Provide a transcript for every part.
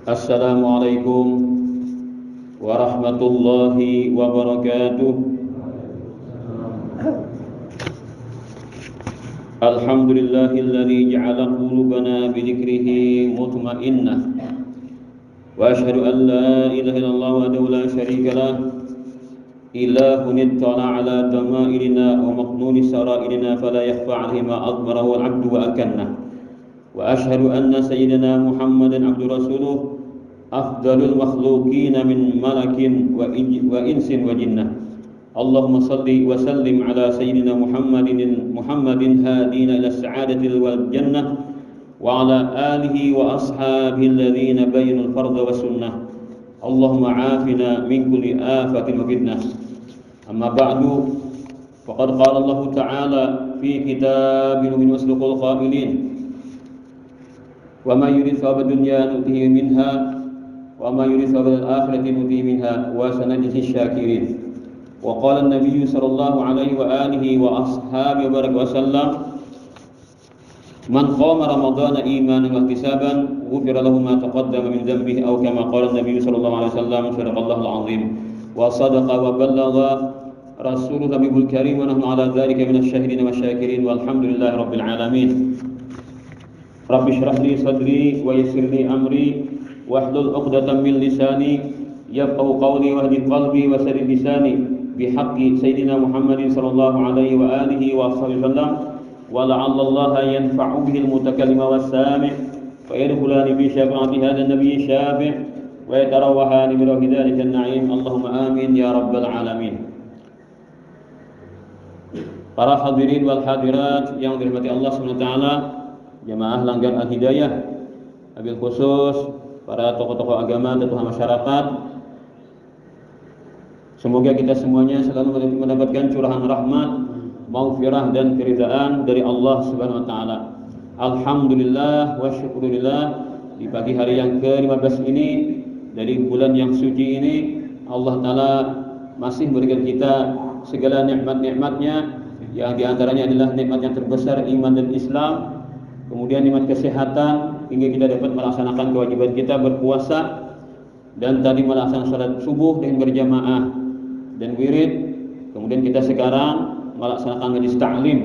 Assalamualaikum warahmatullahi wabarakatuh. Alhamdulillahilladzi ja'ala qulubana bidzikrihi mutmainnah. Wa asyhadu an la ilaha illallah wahdahu la syarika lah. Ilahun ittala ala dama'irina wa maqnuni sara'irina fala yakhfa 'alaihi ma admarahu al-'abdu wa akanna. Wa asyhadu anna sayyidina Muhammadan 'abdu rasuluh afdalul makhluqina min malakin wa insin wa jinnah. Allahumma salli wa sallim ala sayyidina Muhammadin hadina ila sa'adatil wal jannah wa ala alihi wa ashabihi alladhina bayyanu al-fardha was sunnah. Allahumma 'afina min kulli afatin wa fitnah. Amma ba'du, faqad qala Allah ta'ala fi kitabihi min asdaqil qailin. Wa ma yurid thawaba dunya nutihi minha wa ma yurid thawabal akhirati nutihi minha wa sanajzi syakirin. Wa qala an-nabiy sallallahu alaihi wa alihi wa ashabihi wa sallam, man qama ramadhana imanan wa ihtisaban ghufira lahu ma taqaddama min dhanbihi aw kama qala an-nabiy sallallahu alaihi wasallam sadaqallahu al-azim wa sadaqa wa ballagha rasulul habibul karim wa nahnu ala dhalika minasy syahidin wa syakirin walhamdulillahi rabbil alamin. Rabbi shrah li sadri wa yassir li amri wahlul 'uqdatam min lisani yafqahu qawli wahdi qalbi wa saddid lisani bihaqqi sayyidina Muhammadin sallallahu alaihi wa alihi wa sahbihi wasallam wa la'alla Allah yanfa'u bihi al-mutakallima was-sami' wa yadkhulani fi syafaati hadha an-nabiy syafi' wa yatarawahani bi dhalika an-na'im. Allahumma amin ya rabbal alamin. Para hadirin wal hadirat yang dirahmati Allah Subhanahu wa taala, jamaah Langgar Al-Hidayah, wabil khusus para tokoh-tokoh agama dan tokoh masyarakat. Semoga kita semuanya selalu mendapatkan curahan rahmat, maghfirah dan keridhaan dari Allah Subhanahu wa taala. Alhamdulillah wa syukurillah, di pagi hari yang ke-15 ini dari bulan yang suci ini, Allah taala masih memberikan kita segala nikmat-nikmatnya, yang diantaranya adalah nikmat yang terbesar iman dan Islam, kemudian nikmat kesehatan hingga kita dapat melaksanakan kewajiban kita berpuasa, dan tadi melaksanakan salat subuh dengan berjamaah dan wirid. Kemudian kita sekarang melaksanakan majlis ta'lim.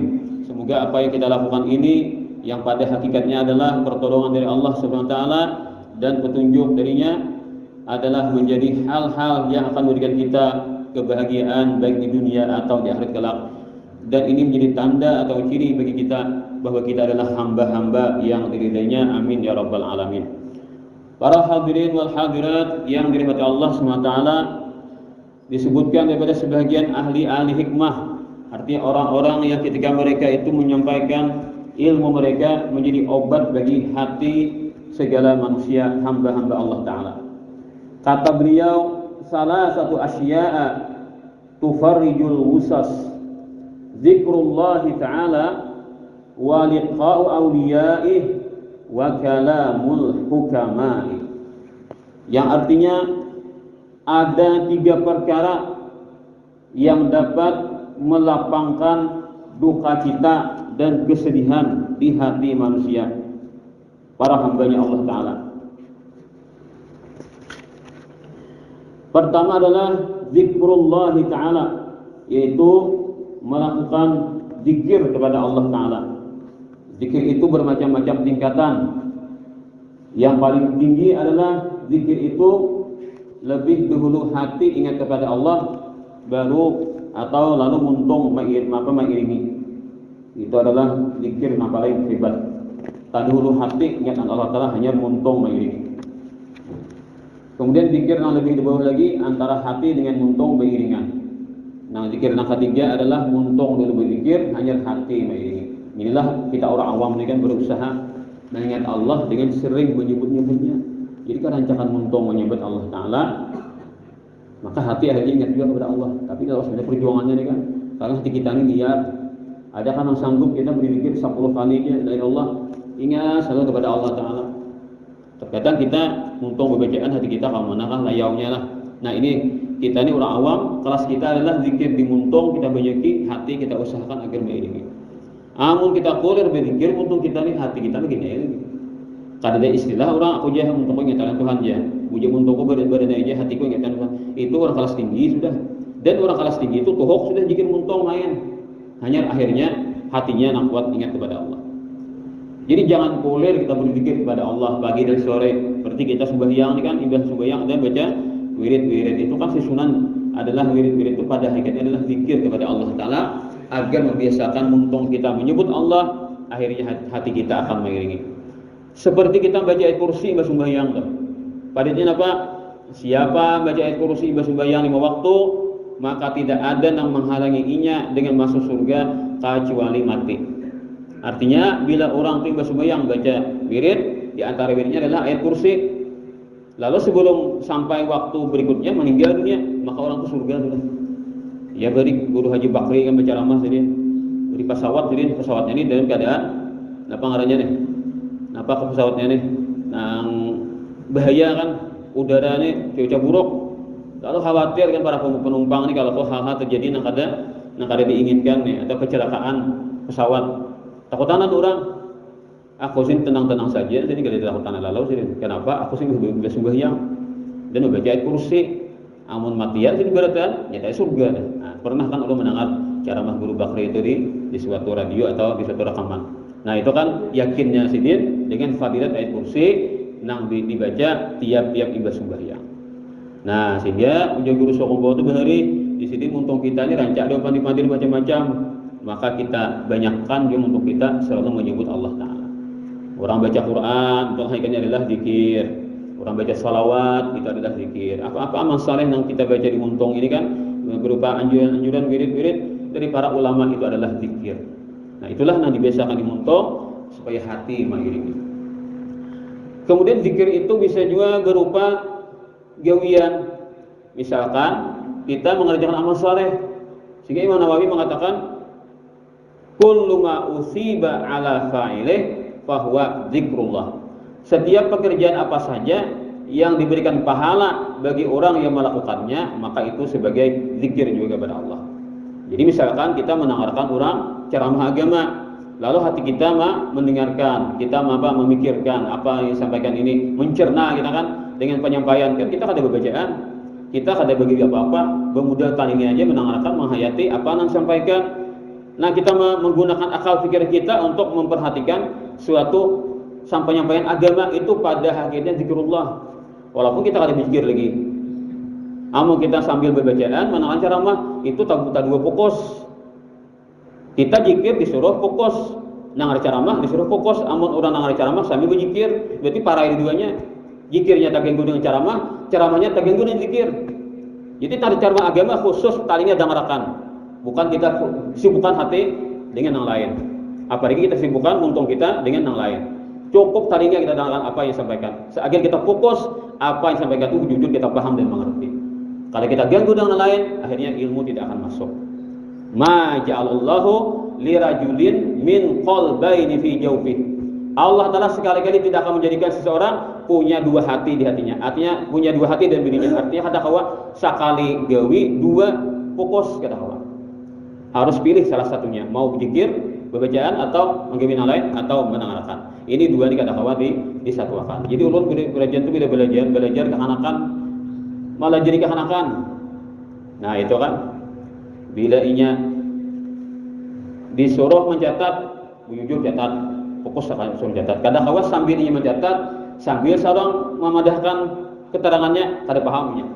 Semoga apa yang kita lakukan ini yang pada hakikatnya adalah pertolongan dari Allah Subhanahu wa taala dan petunjuk darinya adalah menjadi hal-hal yang akan memberikan kita kebahagiaan baik di dunia atau di akhirat kelak. Dan ini menjadi tanda atau ciri bagi kita bahwa kita adalah hamba-hamba yang diridainya. Amin ya rabbal alamin. Para hadirin wal hadirat yang dirahmati Allah SWT, disebutkan daripada sebagian ahli-ahli hikmah, artinya orang-orang yang ketika mereka itu menyampaikan ilmu mereka menjadi obat bagi hati segala manusia hamba-hamba Allah Ta'ala. Kata beliau, salah satu asya'a tufarrijul wusas, zikrullahi ta'ala wa liqa'u awliya'ih wa kalamul hukama'i. Yang artinya ada 3 perkara yang dapat melapangkan duka cita dan kesedihan di hati manusia, para hambanya Allah Ta'ala. Pertama adalah zikrullahi ta'ala, yaitu melakukan zikir kepada Allah Ta'ala. Zikir itu bermacam-macam tingkatan. Yang paling tinggi adalah zikir itu lebih dahulu hati ingat kepada Allah, baru atau lalu muntung mengiringi. Itu adalah zikir yang paling hebat. Tak dahulu hati ingat Allah Ta'ala, hanya muntung mengiringi. Kemudian zikir yang lebih di bawah lagi antara hati dengan muntung beriringan. Nah, zikir yang ketiga adalah muntung dulu berzikir, hanya hati mengiringi. Inilah kita orang awam ini kan berusaha mengingat Allah dengan sering menyebut-nyebutnya. Jadi kan rancangan muntung menyebut Allah Ta'ala, maka hati akhirnya ingat juga kepada Allah. Tapi kalau sudah perjuangannya nih kan, karena hati kita ini liar. Ada kan yang sanggup kita berzikir 10 kalinya dari Allah, ingat selalu kepada Allah Ta'ala. Terkadang kita muntung bebecaan hati kita, kalau manakah layaunya lah. Nah ini kita ini orang awam, kelas kita adalah zikir dimuntung, kita banyaki, hati kita usahakan agar mengiringi. Amun kita kulir berzikir, untung kita nih hati kita begini ya. Kada istilah orang aku jah untuk ingatan Tuhan jah. Puji untukku berada aja hatiku ingatan Tuhan. Itu orang kelas tinggi sudah. Dan orang kelas tinggi itu tuhok sudah jikir muntong main. Hanya akhirnya hatinya nak kuat ingat kepada Allah. Jadi jangan poler kita berzikir kepada Allah pagi dan sore. Seperti kita sembahyang ini kan ibadah sembahyang dan baca wirid-wirid itu kan susunan adalah wirid-wirid itu pada hakikatnya adalah zikir kepada Allah Taala agar membiasakan muntong kita menyebut Allah, akhirnya hati kita akan mengiringi. Seperti kita baca ayat kursi ibadah sembahyang tuh. Padahal apa? Siapa baca ayat kursi ibadah sembahyang 5 waktu, maka tidak ada yang menghalanginya dengan masuk surga kecuali mati. Artinya bila orang tiba sembahyang baca wirid, di antara wiridnya adalah ayat kursi. Lalu sebelum sampai waktu berikutnya meninggal dunia, maka orang itu surga sudah. Ya beri Guru Haji Bakri kan baca ceramah tadi. Di pesawatnya ini dalam keadaan apa ngarannya nih? Apa ke pesawatnya nih? Nang bahaya kan udara nih cuaca buruk. Lalu khawatir kan para penumpang ini kalau hal-hal terjadi nang kada diinginkan nih atau kecelakaan pesawat. Takutan orang, aku sih tenang-tenang saja, jadi gak ada takutan lalau sih. Kenapa? Aku sih bisa sembahyang dan membaca ayat kursi. Amun matian sih berarti nyata surga. Nah, pernah kan Allah mendengar ceramah Guru Bakri itu di suatu radio atau di suatu rekaman. Nah itu kan yakinnya sidin dengan fadilat ayat kursi nang dibaca tiap-tiap ibadah sembahyang. Nah sehingga menjadi guru sokombo itu bahari di sini untung kita ini rancak doa pandi-pandi macam-macam. Maka kita banyakkan juga untuk kita selalu menyebut Allah Ta'ala. Orang baca Quran untuk hakikatnya adalah zikir. Orang baca salawat itu adalah zikir. Apa amal saleh yang kita baca di untung ini kan berupa anjuran wirid-wirid dari para ulama itu adalah zikir. Nah itulah yang dibiasakan di untung supaya hati mengiringi. Kemudian zikir itu bisa juga berupa gawian. Misalkan kita mengerjakan amal saleh. Sehingga Imam Nawawi mengatakan kullu ma usiba ala fa'ilih fahuwa zikrullah. Setiap pekerjaan apa saja yang diberikan pahala bagi orang yang melakukannya, maka itu sebagai zikir juga kepada Allah. Jadi misalkan kita mendengarkan orang ceramah agama, lalu hati kita mendengarkan, kita memikirkan apa yang disampaikan ini, mencerna kita kan dengan penyampaian. Kan kita ada bacaan, kita ada bagi apa-apa, bermudahkan ini aja mendengarkan, menghayati apa yang disampaikan. Nah kita menggunakan akal pikir kita untuk memperhatikan suatu penyampaian agama itu pada hakikatnya zikrullah. Walaupun kita ada pikir lagi. Amun kita sambil berbacaan mendengarkan ceramah itu tak dua fokus. Kita zikir disuruh fokus, dengar ceramah disuruh fokus. Amun orang dengar ceramah sambil berzikir, berarti parah duanya. Zikirnya tak ganggu dengan ceramah, ceramahnya tak ganggu dengan zikir. Jadi tadi ceramah agama khusus talinya dengarkan. Bukan kita sibukkan hati dengan yang lain. Apalagi kita sibukkan untung kita dengan yang lain. Cukup tadinya kita dengarkan apa yang disampaikan. Agar kita fokus apa yang disampaikan itu jujur kita paham dan mengerti. Kalau kita ganggu dengan yang lain, akhirnya ilmu tidak akan masuk. Ma ja'alallahu lirajulin min qalbayni fi jawfihi. Allah Ta'ala sekali-kali tidak akan menjadikan seseorang punya dua hati di hatinya. Artinya punya dua hati dan dirinya. Artinya kata kawa sekali gawi dua fokus kata kawa. Harus pilih salah satunya, mau berzikir, berbacaan atau menggawi yang lain atau mendengarkan. Ini dua dikata kawa di satu akal. Jadi ulun belajar itu bila belajar kehanakan malah jadi kehanakan. Nah itu kan bila inya disuruh mencatat, jujur catat, fokus akan suruh catat. Kadang kawa sambil inya mencatat, sambil seorang memadahkan keterangannya kada pahamnya.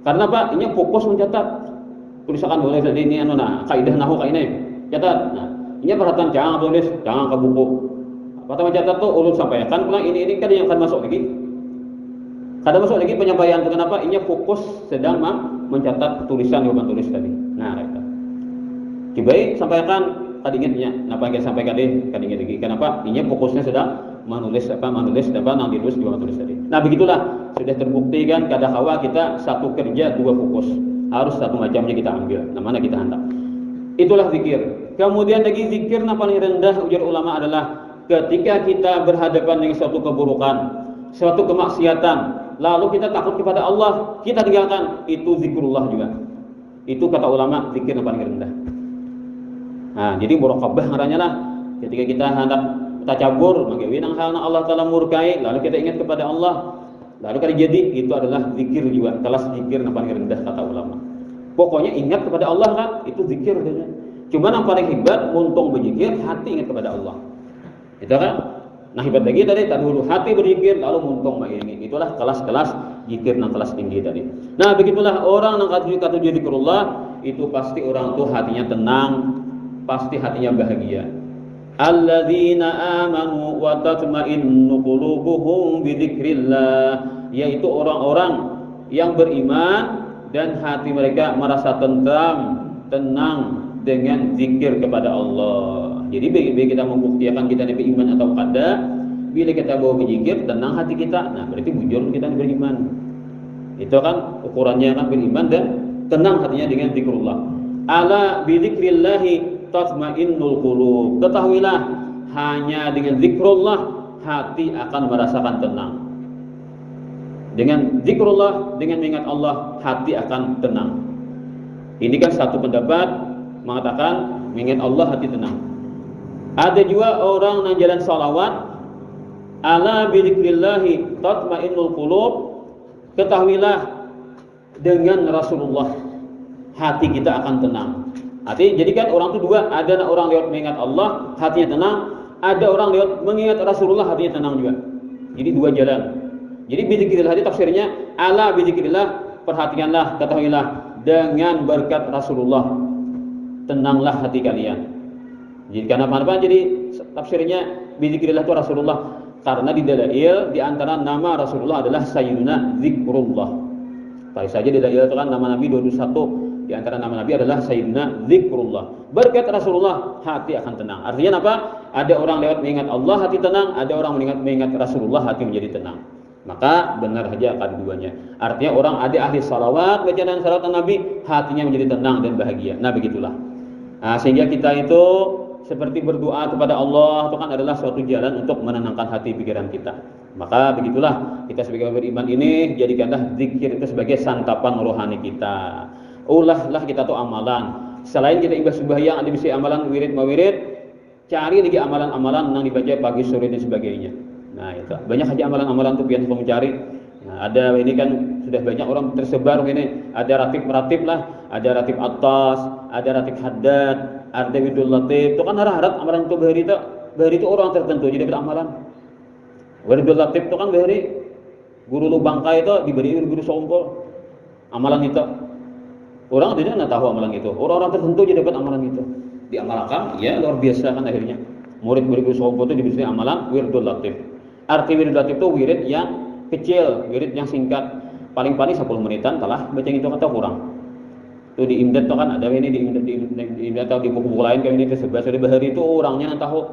Karena apa? Inya fokus mencatat. Tulisakan boleh jadi ini kaidah nahu kainai catat. Nah ini perhatian jangan tulis, jangan ke buku. Apa catat tuh ulun sampaikan pulang ini kan yang akan masuk lagi. Kada masuk lagi penyampaian. Kenapa? Ini fokus sedang mencatat tulisan jawaban tulis tadi. Nah itu. Coba sampaikan tadi ingatnya. Apa yang sampaikan deh? Tadi ingat lagi. Kenapa? Ini fokusnya sedang menulis apa nang ditulis jawaban tulis tadi. Nah begitulah sudah terbukti kan kada hawa kita satu kerja dua fokus. Harus satu macamnya kita ambil, mana kita hantar. Itulah zikir. Kemudian lagi zikir yang paling rendah ujar ulama adalah ketika kita berhadapan dengan suatu keburukan, suatu kemaksiatan, lalu kita takut kepada Allah, kita tinggalkan, itu zikrullah juga. Itu kata ulama zikir yang paling rendah. Nah, jadi muraqabah ngarannya lah. Ketika kita hendak tacabur magawin ang hal na Allah Ta'ala murkai, lalu kita ingat kepada Allah, lalu kada jadi, itu adalah zikir juga, kelas zikir yang paling rendah kata ulama. Pokoknya ingat kepada Allah kan, itu zikir saja. Cuma yang paling hebat untung berzikir, hati ingat kepada Allah. Itu kan? Nah hebat lagi tadi, tak dulu hati berzikir, lalu muntung mengiringi. Itulah kelas-kelas zikir yang kelas tinggi tadi. Nah begitulah orang yang kata zikrullah, itu pasti orang tuh hatinya tenang, pasti hatinya bahagia. Alladzina amanu wa tatma'innu qulubuhum bidzikrillah, yaitu orang-orang yang beriman dan hati mereka merasa tentram, tenang dengan zikir kepada Allah. Jadi bila kita membuktikan kita beriman atau kada, bila kita bawa berzikir tenang hati kita, nah berarti bujur kita beriman. Itu kan ukurannya kan beriman dan tenang hatinya dengan zikrullah. Ala bidzikrillahi tatmainnul qulub. Ketahuilah hanya dengan zikrullah hati akan merasakan tenang. Dengan zikrullah, dengan mengingat Allah, hati akan tenang. Ini kan satu pendapat mengatakan mengingat Allah hati tenang. Ada juga orang yang jalan salawat, ala bidzikrillahi tatmainnul qulub. Ketahuilah dengan Rasulullah hati kita akan tenang. Artinya jadi kan orang itu dua, ada orang lewat mengingat Allah hatinya tenang, ada orang lewat mengingat Rasulullah hatinya tenang juga. Jadi dua jalan. Jadi bidzikrillah tadi tafsirnya ala bidzikrillah, perhatikanlah, ketahuilah dengan berkat Rasulullah tenanglah hati kalian. Jadi karena apa? Jadi tafsirnya bidzikrillah itu Rasulullah, karena di dalail di antara nama Rasulullah adalah Sayyiduna Zikrullah. Tadi saja di dalail itu kan nama Nabi 21. Di antara nama Nabi adalah Sayyidina Zikrullah. Berkat Rasulullah hati akan tenang. Artinya apa? Ada orang lewat mengingat Allah hati tenang, ada orang mengingat Rasulullah hati menjadi tenang. Maka benar saja keduanya. Artinya orang ada ahli salawat, bacaan salawat Nabi, hatinya menjadi tenang dan bahagia. Nah begitulah. Nah, sehingga kita itu seperti berdoa kepada Allah itu kan adalah suatu jalan untuk menenangkan hati pikiran kita. Maka begitulah kita sebagai beriman ini jadikanlah zikir itu sebagai santapan rohani kita. Ulahlah kita tuh amalan. Selain kita ibadah sembahyang, ada bisa amalan wirid mawirid, cari lagi amalan-amalan yang dibaca pagi sore dan sebagainya. Nah itu banyak aja amalan-amalan tuh biar mencari. Nah, ada ini kan sudah banyak orang tersebar ini. Ada ratib lah, ada ratib atas, ada ratib haddad, ada widul latif. Itu kan harap amalan itu bahari itu orang tertentu jadi amalan. Widul latif itu kan bahari guru lu bangka itu diberi guru sompol amalan itu. Orang tidak tahu amalan itu. Orang-orang tertentu jadi dapat amalan itu. Diamalkan, ya luar biasa kan akhirnya. Murid-murid sompol itu diberi amalan wirdul latif. Arti wirdul latif itu wirid yang kecil, wirid yang singkat. Paling-paling 10 menitan telah baca itu kata kurang. Itu di imdad itu kan ada ini di imdad atau di buku-buku lain kayak ini tersebar. Jadi bahari itu orangnya yang tahu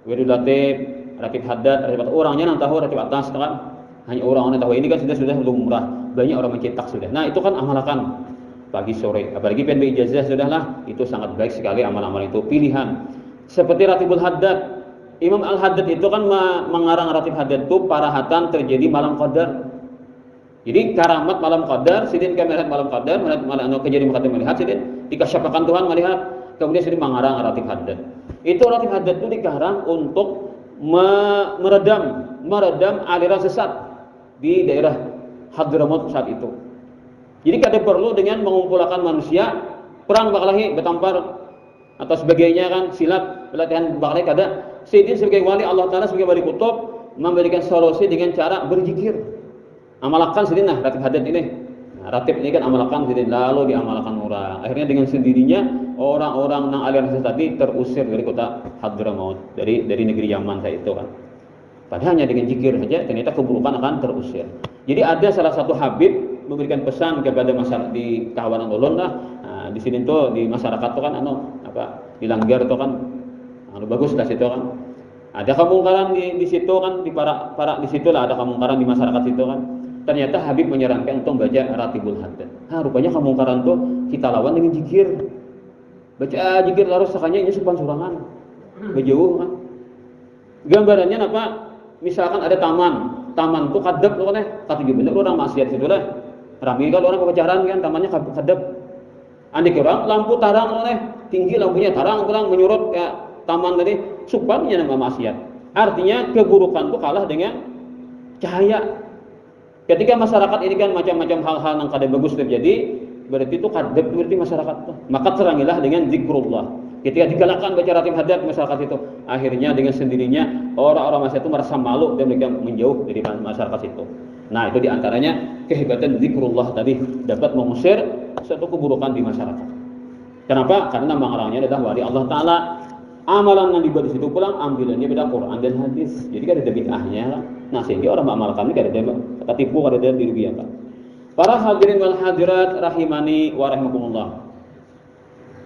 wirdul latif, ratib haddad, ratib orangnya yang tahu ratib atas kan. Hanya orang-orang yang tahu ini kan sudah lumrah. Banyak orang mencetak sudah. Nah, itu kan amalkan pagi sore, apalagi PNB ijazah sudahlah, itu sangat baik sekali amal-amal itu pilihan. Seperti ratibul haddad, Imam Al-Haddad itu kan mengarang ratib haddad itu parahatan terjadi malam qadar. Jadi karamat malam qadar, sidin melihat malam qadar, malam kejadian melihat sidin dikasyafakan Tuhan melihat, kemudian sidin mengarang ratib haddad. Itu ratib haddad itu dikarang untuk meredam aliran sesat di daerah Hadramaut saat itu. Jadi kada perlu dengan mengumpulkan manusia perang bakalahi bertampar atau sebagainya kan silat pelatihan bakalahi kada. Sidin sebagai wali Allah Taala sebagai wali kutub memberikan solusi dengan cara berzikir. Amalkan sidin nah ratib haddad ini. Nah, ratib ini kan amalkan sidin lalu diamalkan orang. Akhirnya dengan sendirinya orang-orang yang aliran sesat tadi terusir dari kota Hadramaut, dari negeri Yaman saat itu kan. Padahal hanya dengan zikir saja ternyata keburukan akan terusir. Jadi ada salah satu habib memberikan pesan kepada masyarakat di kawanan ulun lah. Nah, di sini tuh di masyarakat tuh kan di Langgar tuh kan bagus lah situ kan. Ada kemungkaran di situ kan di para di situ lah ada kemungkaran di masyarakat situ kan. Ternyata Habib menyarankan untuk baca ratibul haddad. Nah, rupanya kemungkaran tuh kita lawan dengan zikir. Baca zikir terus sakanya ini supan surangan. Bejauh kan. Gambarannya apa? Misalkan ada taman tuh kadep tuh kan kata bener orang maksiat situ lah. Ramai kalau orang pacaran kan tamannya kadep. Andai orang lampu tarang tinggi lampunya tarang menyurut kayak taman tadi supannya nama maksiat. Artinya keburukan itu kalah dengan cahaya. Ketika masyarakat ini kan macam-macam hal-hal yang kada bagus terjadi, berarti itu kadep berarti masyarakat itu. Maka terangilah dengan zikrullah. Ketika digalakkan baca ratib hadat masyarakat itu, akhirnya dengan sendirinya orang-orang masyarakat itu merasa malu dan mereka menjauh dari masyarakat itu. Nah, itu diantaranya kehebatan zikrullah tadi dapat mengusir suatu keburukan di masyarakat. Kenapa? Karena orangnya adalah wali Allah Ta'ala. Amalan yang dibuat di situ pulang ambilannya beda Quran dan hadis. Jadi kan ada bid'ahnya. Nah, sehingga orang mengamalkan ini kada ada tipu, kada ada dirugikan. Para hadirin wal hadirat rahimani wa rahimakumullah.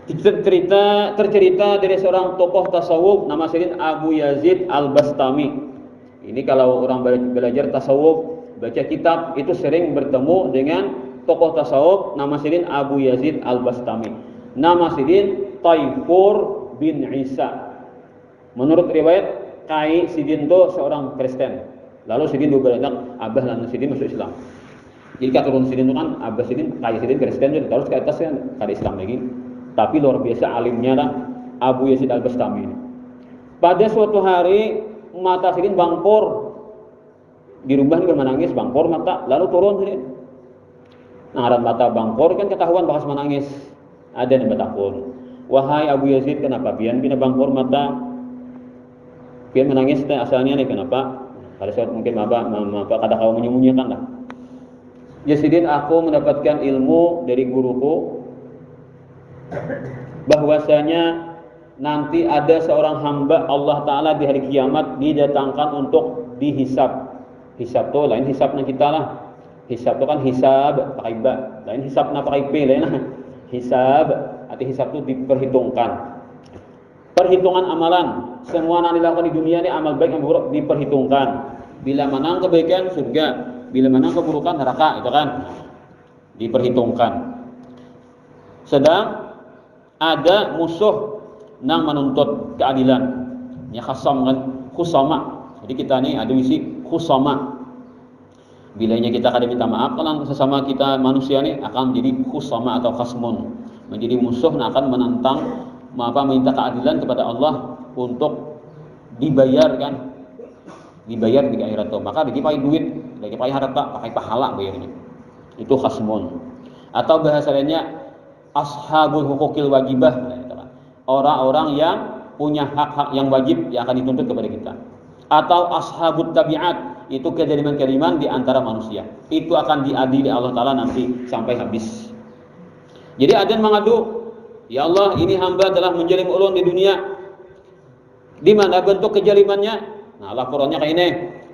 Tercerita dari seorang tokoh tasawuf nama Sayyid Abu Yazid Al-Bastami. Ini kalau orang belajar tasawuf, baca kitab itu sering bertemu dengan tokoh tasawuf nama Sayyid Abu Yazid Al-Bastami. Nama Sayyid Taifur bin Isa. Menurut riwayat Kai Sidin itu seorang Kristen. Lalu Sidin dua anak, Abah dan Sidin masuk Islam. Jadi keturunan Sidin itu kan Abah Sidin, Kai Sidin Kristen, jadi terus ke atas kan ada Islam lagi. Tapi luar biasa alimnya lah Abu Yazid Al-Bastami ini. Pada suatu hari mata Sidin bangkor. Di rumah ini menangis bangkor mata, lalu turun Sidin. Nah, mata bangkor kan ketahuan bahas menangis. Ada yang bertakun. Wahai Abu Yazid, kenapa pian bina bangkor mata? Pian menangis asalnya nih kenapa? Pada saat mungkin apa kada kau menyembunyikan lah. Yazidin, aku mendapatkan ilmu dari guruku bahwasanya nanti ada seorang hamba Allah Ta'ala di hari kiamat didatangkan untuk dihisab. Hisab itu lain hisabnya kita lah. Hisab itu kan hisab pakai ba, lain hisabnya pakai p lain lah. Hisab, arti hisab itu diperhitungkan. Perhitungan amalan, semua yang dilakukan di dunia ini amal baik yang buruk diperhitungkan. Bila menang kebaikan surga, bila menang keburukan neraka, itu kan diperhitungkan. Sedang ada musuh yang menuntut keadilan, ya khasam kan, khusama. Jadi kita ini ada isi khusama. Bilanya kita kada minta maaf kalau sesama kita manusia ini akan menjadi khusama atau khasmun, menjadi musuh yang akan menantang minta keadilan kepada Allah untuk dibayar kan, dibayar di akhirat itu. Maka lagi pakai duit, lagi pakai harta, pakai pahala bayarnya. Itu khasmun. Atau bahasa lainnya ashabul hukukil wajibah, orang-orang yang punya hak-hak yang wajib yang akan dituntut kepada kita. Atau ashabut tabiat, itu kedaliman-kedaliman di antara manusia. Itu akan diadili Allah Ta'ala nanti sampai habis. Jadi ada yang mengadu, ya Allah, ini hamba telah menjalim ulun di dunia. Di mana bentuk kejalimannya? Nah, laporannya kayak ini.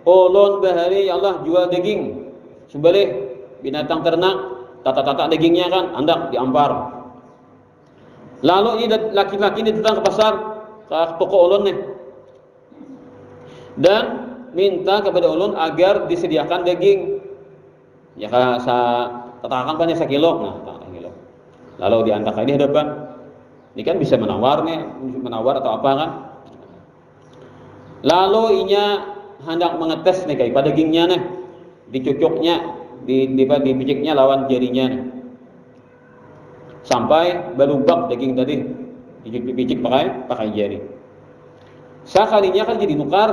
Ulun bahari ya Allah jual daging sembelih binatang ternak, tata-tata dagingnya kan andak diampar. Lalu ini laki-laki ini datang ke pasar, ke toko ulun nih, dan minta kepada ulun agar disediakan daging. Ya katakan banyak 1 kilo, nah 1 kilo. Lalu diangkat ini hadapan. Ini kan bisa menawar atau apa kan? Lalu inya hendak mengetes nih kayak pada dagingnya nih, dicucuknya, dipiciknya lawan jarinya nih. Sampai berubah daging tadi, dipicik pakai jari. Sekalinya kan jadi nukar.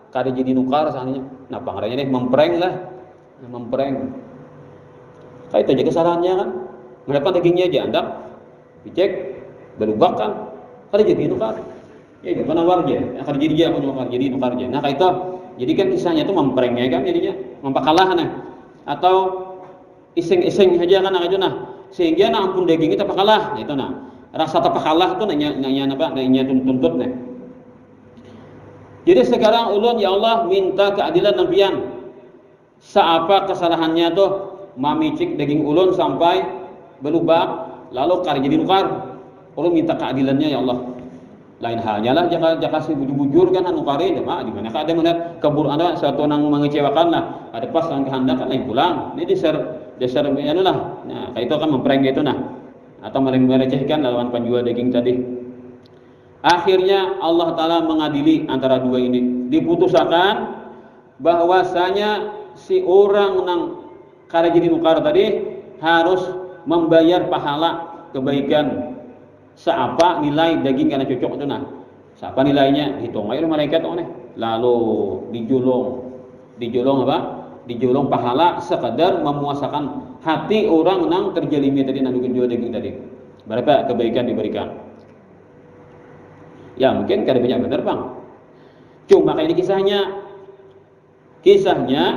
Kada jadi nukar sananya. Nah, pangaranya nih mempreng lah. Mempreng. Kayak itu aja kesalahannya kan. Mereka dagingnya aja andak picek berubah kan. Kada jadi nukar. Ya gimana warga? Kada jadi dia nukar jadi nukar aja. Nah, kayak itu. Jadi kan kisahnya itu memprengnya kan jadinya mempakalah nah. Atau iseng-iseng aja kan itu nah. Sehingga nah ampun daging itu pakalah. Nah, itu nah. Rasa tapakalah itu nanya tuntut nah. Jadi sekarang ulun ya Allah minta keadilan nampian. Saapa kesalahannya tuh mamicik daging ulun sampai berubah lalu kari jadi nukar. Ulun minta keadilannya ya Allah. Lain halnya lah jaka si bujur kan anu kari di mana ada melihat kebur ada suatu nang mengecewakan lah. Ada pas yang kehendak kan lain pulang. Ini dasar anu lah. Nah, kayak itu kan mempreng gitu nah. Atau melecehkan lawan penjual daging tadi. Akhirnya Allah Ta'ala mengadili antara dua ini. Diputuskan bahwasanya si orang yang kada jadi nukar tadi harus membayar pahala kebaikan seapa nilai daging karena cocok itu nah. Siapa nilainya? Hitung aja malaikat lalu dijulung apa? Dijulung pahala sekadar memuasakan hati orang nang terjelimi tadi nang jual daging tadi. Berapa kebaikan diberikan? Ya mungkin kada banyak benar bang. Cuma kayak ini kisahnya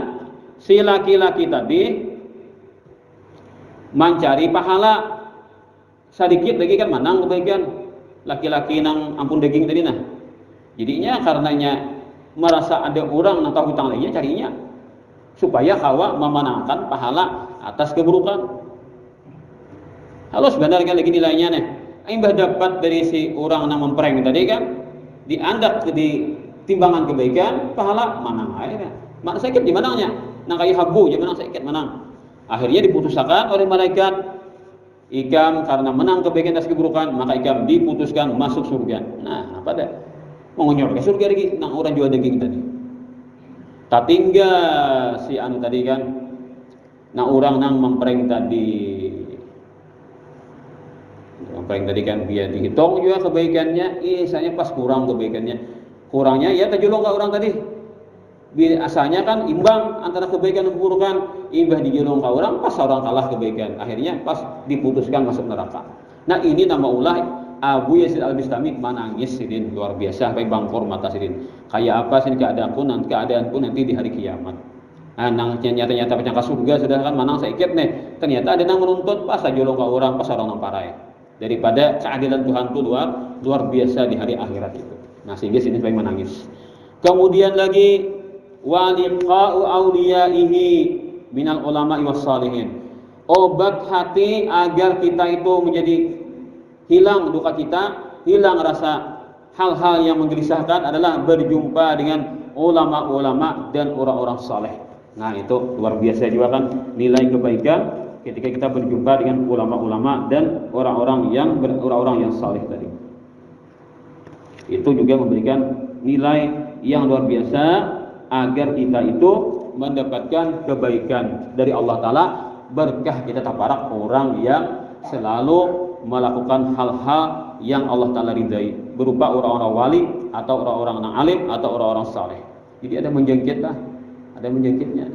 si laki-laki tadi mencari pahala sedikit lagi kan menang kebaikan laki-laki nang ampun daging tadi nah. Jadinya karenanya merasa ada orang nang tahu hutang lainnya carinya supaya kawa memenangkan pahala atas keburukan. Kalau sebenarnya lagi nilainya nih, imbah dapat dari si orang yang memprank tadi kan, dianggap di timbangan kebaikan, pahala menang aja. Mana sakit di mananya? Nang kayu habu, jadi menang sakit menang. Akhirnya diputuskan oleh malaikat, ikam karena menang kebaikan atas keburukan, maka ikam diputuskan masuk surga. Nah, apa dah? Mengonyor ke surga lagi, nang orang jual daging tadi. Tak tinggal si anu tadi kan, nang orang nang memprank tadi kan biar dihitung juga kebaikannya, misalnya pas kurang kebaikannya, kurangnya ya terjulung ke orang tadi. Asalnya kan imbang antara kebaikan dan keburukan, imbah dijulung ke orang, pas orang kalah kebaikan, akhirnya pas diputuskan masuk neraka. Nah ini nama ulah Abu Yazid Al-Bistami menangis sidin luar biasa sampai bangkor mata sidin. Kayak apa sih keadaanku nanti di hari kiamat. Nah, nyata-nyata penyangka surga sudah kan manang sakit nih. Ternyata ada yang menuntut pas ajolong ke orang, pas orang nang parai. Daripada keadilan Tuhan itu luar biasa di hari akhirat itu. Nah, sehingga sini sampai menangis. Kemudian lagi waliqa'u auliyaihi minal ulama'i was salihin. Obat hati agar kita itu menjadi hilang duka kita, hilang rasa hal-hal yang menggelisahkan adalah berjumpa dengan ulama-ulama dan orang-orang saleh. Nah, itu luar biasa juga kan nilai kebaikan ketika kita berjumpa dengan ulama-ulama dan orang-orang yang saleh tadi. Itu juga memberikan nilai yang luar biasa agar kita itu mendapatkan kebaikan dari Allah Ta'ala, berkah kita taparak orang yang selalu melakukan hal-hal yang Allah Ta'ala ridai, berupa orang-orang wali atau orang-orang alim atau orang-orang saleh. Jadi ada menjangkitnya.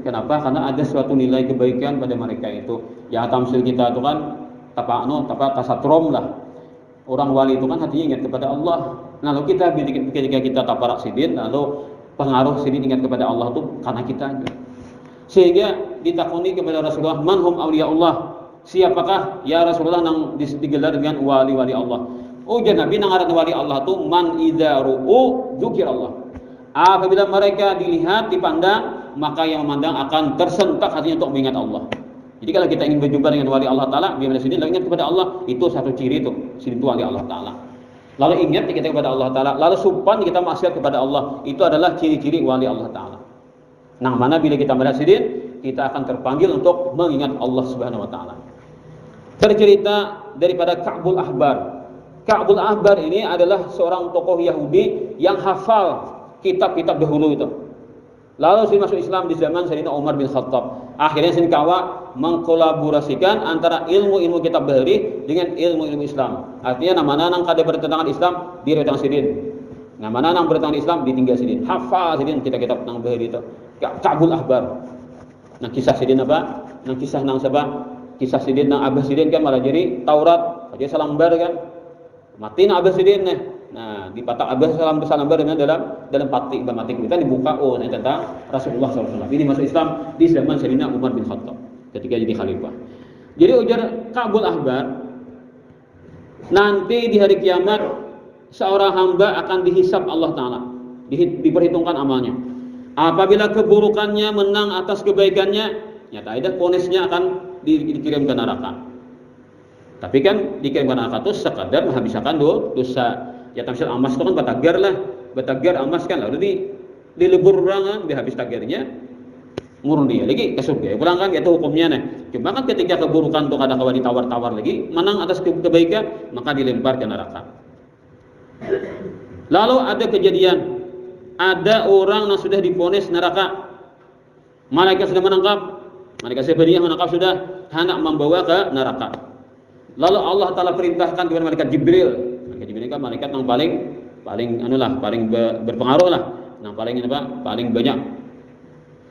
Kenapa? Karena ada suatu nilai kebaikan pada mereka itu. Ya tamsil kita itu kan tasatrom lah. Orang wali itu kan hatinya ingat kepada Allah. Lalu kita ketika kita taparak sidin, lalu pengaruh sidin ingat kepada Allah itu karena kita. Sehingga ditakuni kepada Rasulullah, manhum awliyaullah. Siapakah ya Rasulullah yang digelar dengan wali-wali Allah? Ujar Nabi nang ngaran wali Allah itu man idza ru'u dzukirallah. Apabila mereka dilihat, dipandang, maka yang memandang akan tersentak hatinya untuk mengingat Allah. Jadi kalau kita ingin berjumpa dengan wali Allah Ta'ala, biar sini ingat kepada Allah, itu satu ciri itu, sini itu wali Allah Ta'ala. Lalu ingat kita kepada Allah Ta'ala, lalu supan kita maksiat kepada Allah, itu adalah ciri-ciri wali Allah Ta'ala. Nah, mana bila kita melihat sidin, kita akan terpanggil untuk mengingat Allah Subhanahu Wa Ta'ala. Tercerita daripada Ka'bul Ahbar. Ka'bul Ahbar ini adalah seorang tokoh Yahudi yang hafal kitab-kitab dahulu itu. Lalu dia masuk Islam di zaman Sayyidina Umar bin Khattab. Akhirnya sini kawa mengkolaborasikan antara ilmu-ilmu kitab bahari dengan ilmu-ilmu Islam. Artinya nama nang kada bertentangan Islam diretang sidin. Nama nang bertentangan Islam ditinggal sidin. Hafal sidin kitab-kitab nang bahari itu. Ka'bul Ahbar. Nah kisah sidin apa? Nang kisah nang sabah? Kisah sidin nang Abah sidin kan malah jadi Taurat, aja salambar kan. Mati nang Abah sidin nih. Nah, di patak Abah salambar dengan dalam patik mati kita dibuka tentang Rasulullah SAW. Ini masuk Islam di zaman Sayyidina Umar bin Khattab ketika jadi khalifah. Jadi ujar Ka'bul Ahbar, nanti di hari kiamat seorang hamba akan dihisab Allah Ta'ala, diperhitungkan amalnya. Apabila keburukannya menang atas kebaikannya, nyata ada ponisnya akan dikirim ke neraka. Tapi kan dikirim ke neraka itu sekadar menghabiskan dosa. Ya tamsil amas itu kan batagar amas kan lalu dilebur orang dia habis tagarnya murni lagi ke surga. Pulang kan itu hukumnya nih. Cuma kan ketika keburukan itu kadang kawan ditawar-tawar lagi, menang atas kebaikan maka dilempar ke neraka. Lalu ada kejadian, ada orang yang sudah divonis neraka. Malaikat sudah menangkap, malaikat Sebeniyah menangkap sudah hendak membawa ke neraka. Lalu Allah Ta'ala perintahkan kepada malaikat Jibril. Malaikat Jibril kan malaikat yang paling paling paling berpengaruh lah, nang paling paling banyak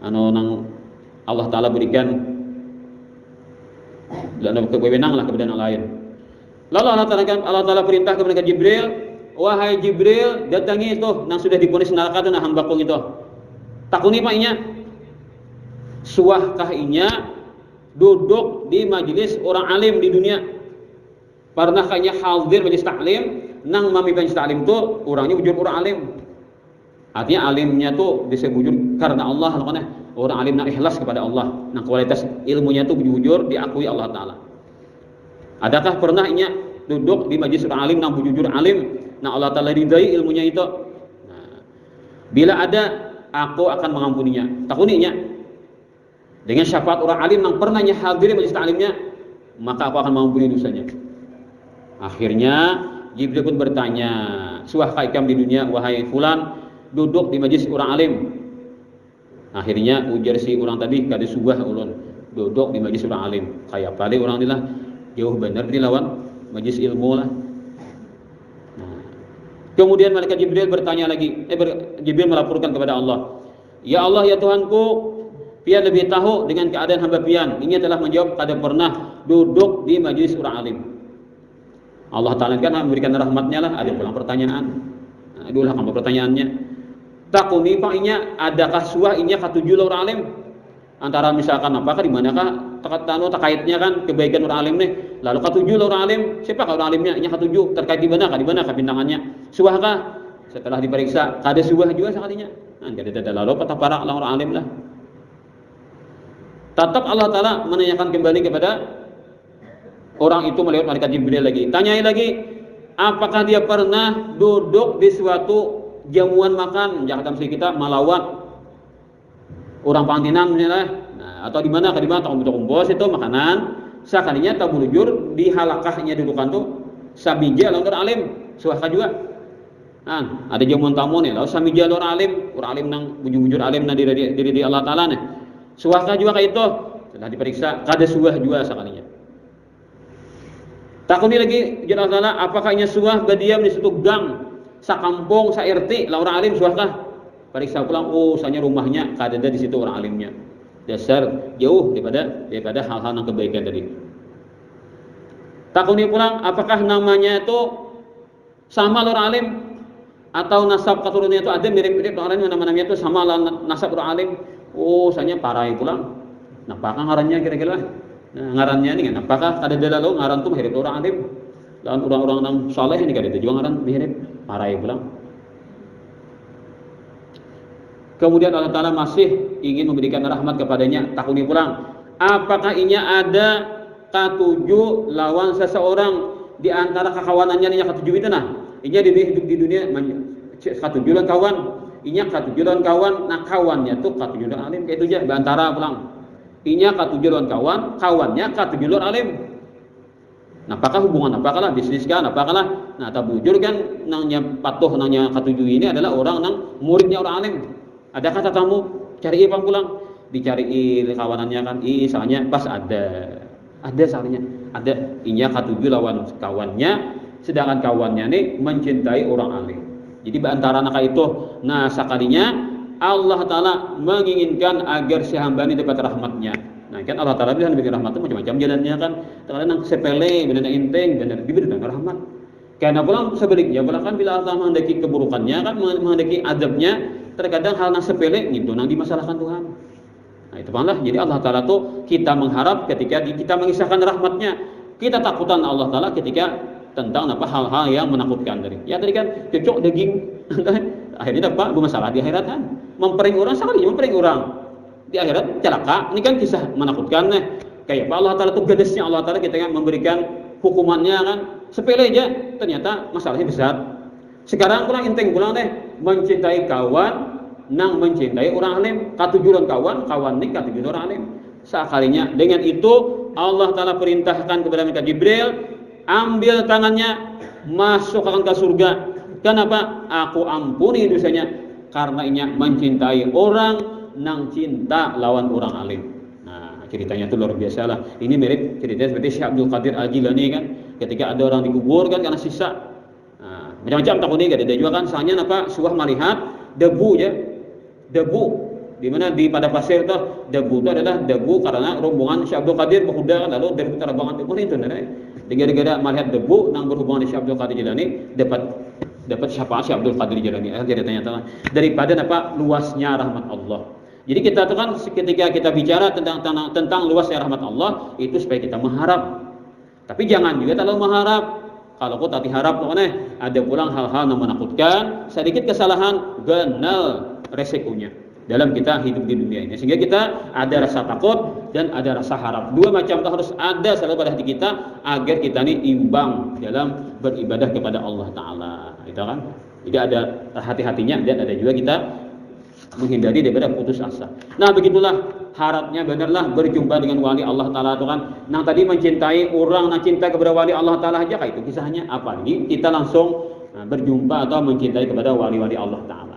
nang Allah Taala berikan dan kewenangan lah kepada yang lain. Lalu Allah Taala perintah kepada Jibril, wahai Jibril, datangi itu nang sudah diponis neraka tu, nah hambakung itu. Takuni pak inya, suahkah inya duduk di majelis orang alim di dunia? Pernah kayaknya hadir majelis taklim, nang mami majelis taklim tu orangnya bujur orang alim. Artinya alimnya tu bisa bujur karena Allah, orang alim nak ikhlas kepada Allah, nah kualitas ilmunya tu bujur diakui Allah Taala. Adakah pernah inya duduk di majelis orang alim nang bujur alim, nah Allah Taala ridai ilmunya itu? Nah, bila ada, aku akan mengampuninya. Takuninya dengan syafaat orang alim yang pernahnya hadir majelis taklimnya, maka aku akan mengampuni dosanya. Akhirnya Jibril pun bertanya, suahkah ikam di dunia wahai fulan, duduk di majelis orang alim? Akhirnya ujar si orang tadi, kada suah ulun duduk di majelis orang alim. Kayak pada orang inilah jauh benar dilawan majelis ilmu lah. Nah, kemudian malaikat Jibril bertanya lagi, Jibril melaporkan kepada Allah, ya Allah, ya Tuhanku, Pian lebih tahu dengan keadaan hamba pian. Ini telah menjawab kada pernah duduk di majelis orang alim. Allah Ta'ala kan memberikan rahmatnya lah. Ada pulang pertanyaan. Nah, itulah kamu pertanyaannya. Takuni paknya, adakah suah inya katujuh orang alim? Antara misalkan apakah di manakah terkaitnya kan kebaikan orang alim nih. Lalu katujuh orang alim, siapakah orang alimnya? Inya katujuh terkait di manakah bintangannya? Suahkah? Setelah diperiksa kada suah juga sekalinya. Nah, kada lalu patah parah orang alim lah. Tetap Allah Ta'ala menanyakan kembali kepada orang itu melewat malaikat Jibril lagi. Tanyai lagi, apakah dia pernah duduk di suatu jamuan makan, jangan kita malawat orang pantinan misalnya, nah, atau di mana tak kumpul itu makanan, sekalinya tak bulujur di halakahnya dudukan tuh sabija lawan alim, suahkah juga. Nah, ada jamuan tamu nih, lalu sabija orang alim nang bujur alim nang diri Allah Ta'ala nih. Suahkah juga kayak itu? Setelah diperiksa, kada suah juga sekalinya. Takuni lagi jalla Allah, apakah inya suah berdiam di situ gang, sakampung, sa-RT, lah orang alim suahkah? Periksa pulang, oh, misalnya rumahnya kada ada di situ orang alimnya. Dasar jauh daripada hal-hal yang kebaikan tadi. Takuni pulang, apakah namanya itu sama orang alim atau nasab keturunannya itu ada mirip-mirip orang alim, nama-namanya itu sama nasab orang alim? Oh, misalnya parai pulang. Nah, apakah ngarannya kira-kira? Nah, ngarannya ini kan, apakah ada dalalu ngaran tuh mirip orang alim? Dan orang-orang yang saleh ini kada juga ngaran mirip parai pulang. Kemudian Allah Ta'ala masih ingin memberikan rahmat kepadanya. Takuni pulang, apakah inya ada katujuh lawan seseorang di antara kekawanannya inya katujuh itu nah. Inya di dunia katujuh lawan kawan, inya katujuh lawan kawan, nah kawannya tuh katujuh lawan alim kayak itu aja antara pulang. Inya katujuh lawan kawan, kawannya katujuh lawan alim. Nah, apakah hubungan apakah bisnis kan apakah? Nah, tabujur kan nangnya patuh nangnya katujuh ini adalah orang nang muridnya orang alim. Adakah tatamu cari ipang pulang, dicari kawanannya kan, misalnya pas ada salahnya, ada inya katujuh lawan kawannya, sedangkan kawannya nih mencintai orang alim. Jadi antara anak itu, nah sekalinya Allah Ta'ala menginginkan agar si hamba ini dapat rahmatnya. Nah kan Allah Ta'ala bisa memberikan rahmat itu macam-macam jalannya kan, terkadang sepele, benar enteng, benar diberikan rahmat. Karena pulang sebaliknya, kan bila Allah menghendaki keburukannya kan, menghendaki azabnya, terkadang hal yang sepele gitu nang dimasalahkan Tuhan. Nah itu malah jadi Allah Ta'ala tuh kita mengharap ketika kita mengisahkan rahmatnya, kita takutan Allah Ta'ala ketika tentang hal-hal yang menakutkan tadi. Ya tadi kan cocok daging, akhirnya dapat bermasalah di akhirat kan, mempering orang sekali, mempering orang di akhirat celaka. Ini kan kisah menakutkan nih. Kayak Allah Ta'ala tuh gadisnya Allah Ta'ala kita kan memberikan hukumannya kan sepele aja, ternyata masalahnya besar. Sekarang pulang inteng pulang deh, mencintai kawan nang mencintai orang alim, katujuran kawan nih katujuran orang alim. Sekalinya dengan itu Allah Ta'ala perintahkan kepada malaikat Jibril, ambil tangannya, masukkan ke surga. Kenapa? Aku ampuni dosanya karena inya mencintai orang nang cinta lawan orang alim. Nah, ceritanya itu luar biasa lah. Ini mirip ceritanya seperti Syekh Abdul Qadir Al-Jilani kan, ketika ada orang dikuburkan karena sisa. Nah, Macam-macam takuni ada juga kan soalnya apa suah melihat debu ya. Debu di mana di pada pasir tuh debu itu adalah debu karena rombongan Syekh Abdul Qadir berkuda kan lalu dari penerbangan debu itu gara-gara melihat debu yang berhubungan dengan Syekh Abdul Qadir Jilani dapat syafaat Syekh Abdul Qadir Jilani. Jadi ternyata daripada apa luasnya rahmat Allah. Jadi kita tuh kan ketika kita bicara tentang luasnya rahmat Allah itu supaya kita mengharap. Tapi jangan juga terlalu mengharap. Kalau kau tadi harap tuh ada pulang hal-hal yang menakutkan, sedikit kesalahan benar resikonya dalam kita hidup di dunia ini. Sehingga kita ada rasa takut dan ada rasa harap. Dua macam itu harus ada selalu pada hati kita agar kita ini imbang dalam beribadah kepada Allah Ta'ala. Itu kan? Jadi ada hati-hatinya dan ada juga kita menghindari daripada putus asa. Nah begitulah harapnya benarlah berjumpa dengan wali Allah Ta'ala itu kan. Nah tadi mencintai orang, nah cinta kepada wali Allah Ta'ala aja kayak itu kisahnya apa? Ini kita langsung berjumpa atau mencintai kepada wali-wali Allah Ta'ala.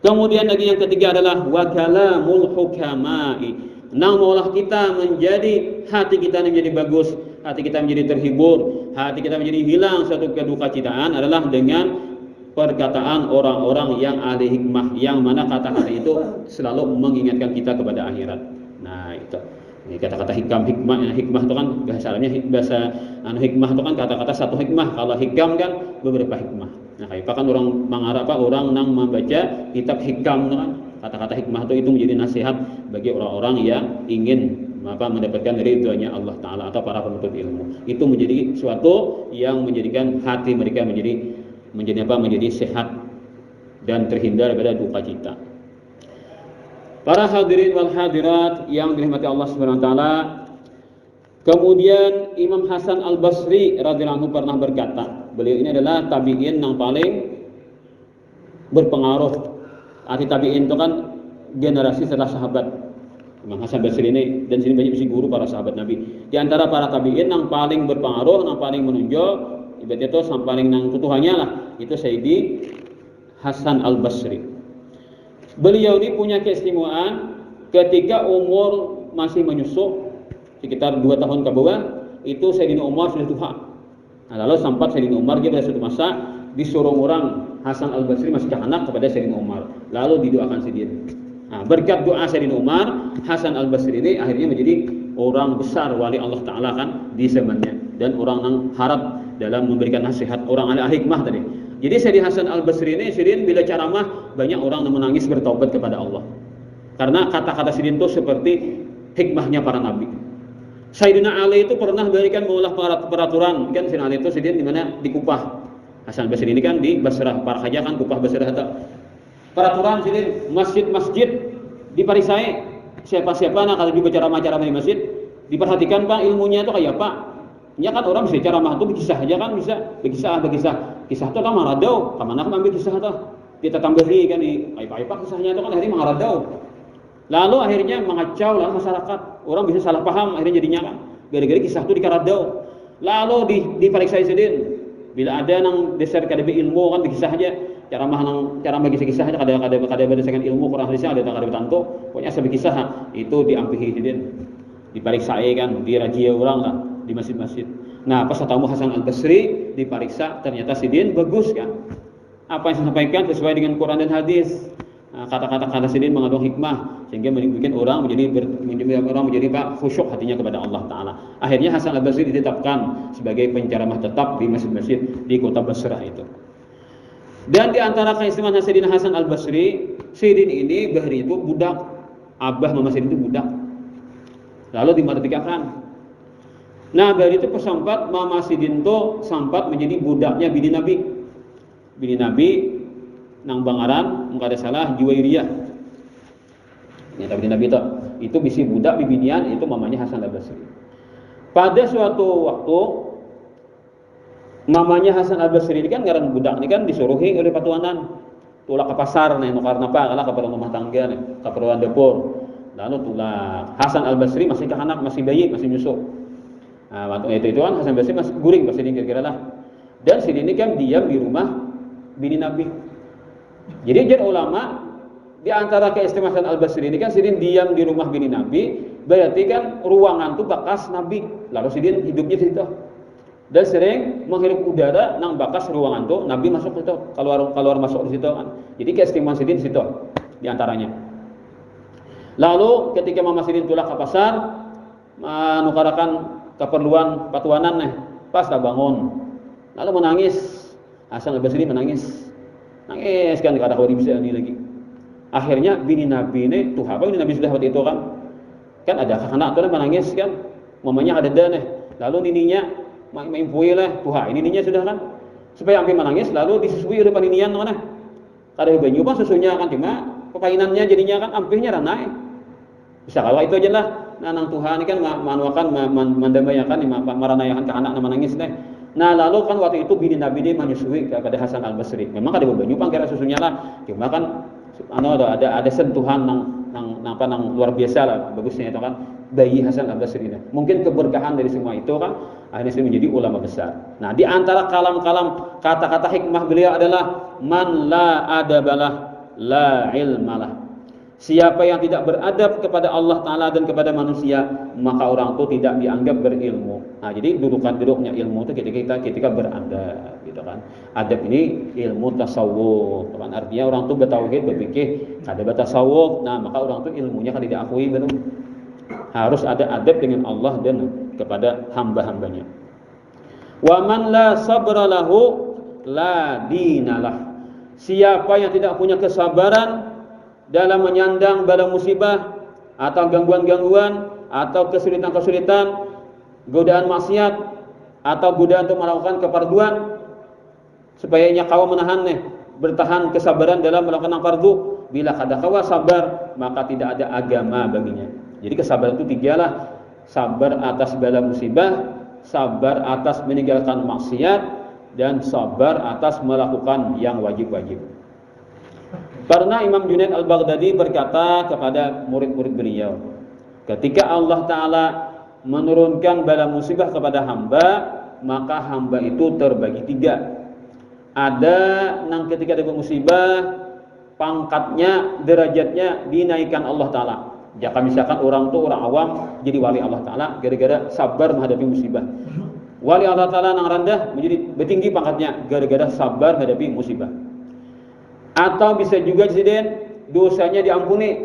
Kemudian lagi yang ketiga adalah wa kalamul hukama'i. Nah maulah kita menjadi hati kita menjadi bagus, hati kita menjadi terhibur, hati kita menjadi hilang suatu kedukacitaan adalah dengan perkataan orang-orang yang ahli hikmah, yang mana kata-kata itu selalu mengingatkan kita kepada akhirat. Nah itu ini kata-kata hikmah itu kan bahasa hikmah itu kan kata-kata satu hikmah. Kalau hikam kan beberapa hikmah. Nah kayak kan orang mengarap orang yang membaca kitab hikam kan kata-kata hikmah itu menjadi nasihat bagi orang-orang yang ingin mendapatkan ridhonya Allah Ta'ala atau para penuntut ilmu. Itu menjadi suatu yang menjadikan hati mereka menjadi sehat dan terhindar daripada duka cita. Para hadirin wal hadirat yang dirahmati Allah Subhanahu wa taala. Kemudian Imam Hasan Al-Basri radhiyallahu anhu pernah berkata, beliau ini adalah tabi'in yang paling berpengaruh. Arti tabi'in itu kan generasi setelah sahabat. Imam Hasan Basri ini dan sini banyak guru para sahabat Nabi. Di antara para tabi'in yang paling berpengaruh, yang paling menonjol ibarat itu yang paling nang tutuhannya lah itu Sayyidi Hasan Al-Basri. Beliau ini punya keistimewaan ketika umur masih menyusuk sekitar 2 tahun ke bawah itu Sayyidina Umar sudah tua. Nah, lalu sempat Sayyidina Umar dia pada suatu masa disuruh orang Hasan Al-Basri masih anak kepada Sayyidina Umar. Lalu didoakan Sayyidina. Nah, berkat doa Sayyidina Umar, Hasan Al-Basri ini akhirnya menjadi orang besar wali Allah Ta'ala kan di zamannya dan orang yang harap dalam memberikan nasihat orang ahli hikmah tadi. Jadi Sayyidina Hasan Al-Basri ini bila ceramah banyak orang yang menangis bertaubat kepada Allah. Karena kata-kata Sayyidina itu seperti hikmahnya para nabi. Sayyidina Ali itu pernah berikan mengolah peraturan kan Sayyidina Ali itu Sayyidina di mana di Kufah. Hasan Al-Basri ini kan di Basrah, para haja kan Kufah Basrah atau peraturan Sayyidina masjid-masjid diparisai siapa-siapa nak kalau dibaca ceramah-ceramah di masjid diperhatikan Pak ilmunya itu kayak apa. Ya kan orang bisa ceramah itu berkisah aja kan bisa berkisah kisah itu kan maradau kemana kan ambil kisah itu kita tambahi kan di apa kisahnya itu kan akhirnya maradau lalu akhirnya mengacau lah masyarakat orang bisa salah paham akhirnya jadinya kan gara-gara kisah itu dikaradau lalu diperiksa Sayyidin bila ada nang dasar kadebe ilmu kan berkisah aja ceramah kisah aja kada berdasarkan ilmu kurang hadisnya ada kada tanto pokoknya sampai kisah itu diampihi Sayyidin diperiksa kan dirajia orang lah di masjid-masjid. Nah, pas tamu Hasan Al-Basri diperiksa ternyata Sidin bagus kan. Apa yang saya sampaikan sesuai dengan Quran dan hadis. Nah, kata-kata Sidin mengandung hikmah sehingga membuat orang menjadi khusyuk hatinya kepada Allah Ta'ala. Akhirnya Hasan Al-Basri ditetapkan sebagai penceramah tetap di masjid-masjid di kota Basrah itu. Dan di antara keistimewaan Sayyidina Hasan Al-Basri, Sidin ini bahari itu budak. Abah Mama Sidin itu budak. Lalu dimerdekakan. Nah dari itu sempat Mama Sidin itu sempat menjadi budaknya bini Nabi. Bini Nabi nang bangaran enggak ada salah Juwairiyah. Ya bini Nabi itu bisi budak bibinian itu mamanya Hasan Al-Basri. Pada suatu waktu mamanya Hasan Al-Basri ini kan ngaran budak ini kan disuruhi oleh patuanan tulak ke pasar nih karena apa kalau keperluan rumah tangga nih keperluan dapur. Lalu tulak Hasan Al-Basri masih anak masih bayi masih nyusu. Nah, waktu itu kan Hasan Basri masih guring pasti kira-kira lah. Dan Sidin ini kan diam di rumah bini Nabi. Jadi ulama di antara keistimewaan Hasan Al-Basri ini kan Sidin diam di rumah bini Nabi, berarti kan ruangan itu bekas Nabi. Lalu Sidin hidupnya di situ. dan sering menghirup udara nang bakas ruangan tuh Nabi masuk situ, keluar masuk di situ kan. Jadi keistimewaan Sidin di situ di antaranya. Lalu ketika Mama Sidin tulah ke pasar menukarakan keperluan patuanan nih, pas dah bangun lalu menangis. Hasan al-Basri nangis kan, tidak ada kau bisa ini lagi. Akhirnya bini Nabi ini tuh apa, bini Nabi sudah waktu itu kan ada anak tuh menangis kan, mamanya ada dah nih, lalu nininya maimpui lah tuh ini nininya sudah kan, supaya sampai menangis lalu disusui depan ninian mana, kada banyu pas susunya kan, cuma pepainannya jadinya kan ampihnya ranai. Bisa kalau itu aja lah. Nah, nang Tuhan ini kan manuakan mendamaikan maranayakan ke anak menangis deh. Nah, lalu kan waktu itu bini Nabi dia menyusui kepada Hasan al-Basri. Memang kada banyu pangkira susunya lah. Cuma kan ada sentuhan nang luar biasa lah bagusnya itu kan bayi Hasan al-Basri ini. Mungkin keberkahan dari semua itu kan akhirnya menjadi ulama besar. Nah, di antara kalam-kalam kata-kata hikmah beliau adalah man la adabalah la ilmalah. Siapa yang tidak beradab kepada Allah Ta'ala dan kepada manusia, maka orang itu tidak dianggap berilmu. Nah, jadi duduknya ilmu itu ketika beradab, gitu kan. Adab ini ilmu tasawuf, kan? Artinya orang itu bertauhid, berpikir ada bertasawuf. Nah, maka orang itu ilmunya kan tidak diakui, betul. Harus ada adab dengan Allah dan kepada hamba-hambanya. Wa man la sabra lahu la dinalah. Siapa yang tidak punya kesabaran dalam menyandang bala musibah atau gangguan-gangguan atau kesulitan-kesulitan, godaan maksiat atau godaan untuk melakukan kefarduan, supaya ia kawa menahan bertahan kesabaran dalam melakukan fardu. Bila kada kawa sabar, maka tidak ada agama baginya. Jadi kesabaran itu tigalah: sabar atas bala musibah, sabar atas meninggalkan maksiat, dan sabar atas melakukan yang wajib-wajib. Karena Imam Junaid al-Baghdadi berkata kepada murid-murid beliau, ketika Allah Ta'ala menurunkan bala musibah kepada hamba, maka hamba itu terbagi tiga. Ada yang ketika ada musibah, pangkatnya, derajatnya dinaikkan Allah Ta'ala. Jika misalkan orang itu orang awam jadi wali Allah Ta'ala gara-gara sabar menghadapi musibah. Wali Allah Ta'ala yang rendah menjadi bertinggi pangkatnya gara-gara sabar menghadapi musibah. Atau bisa juga jadi dosanya diampuni,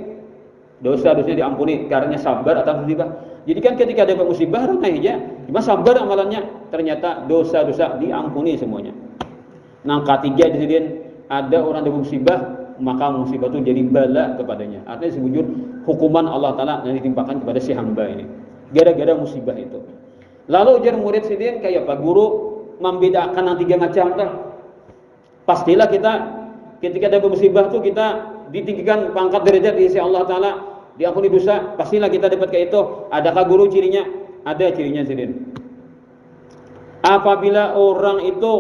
dosa-dosanya diampuni karena sabar atas musibah. Jadi kan ketika ada musibah rendah aja, cuma sabar amalannya, ternyata dosa-dosa diampuni semuanya. Nah, ketiga jadi ada orang ada musibah, maka musibah itu jadi bala kepadanya. Artinya sebujur hukuman Allah Ta'ala yang ditimpakan kepada si hamba ini gara-gara musibah itu. Lalu ujar murid sidin kayak Pak Guru membedakan yang tiga macam dah. Pastilah kita ketika ada musibah itu kita ditinggikan pangkat derajat di sisi Allah Ta'ala, diampuni dosa, pastilah kita dapat kayak itu. Adakah guru cirinya? Ada cirinya sidin. Apabila orang itu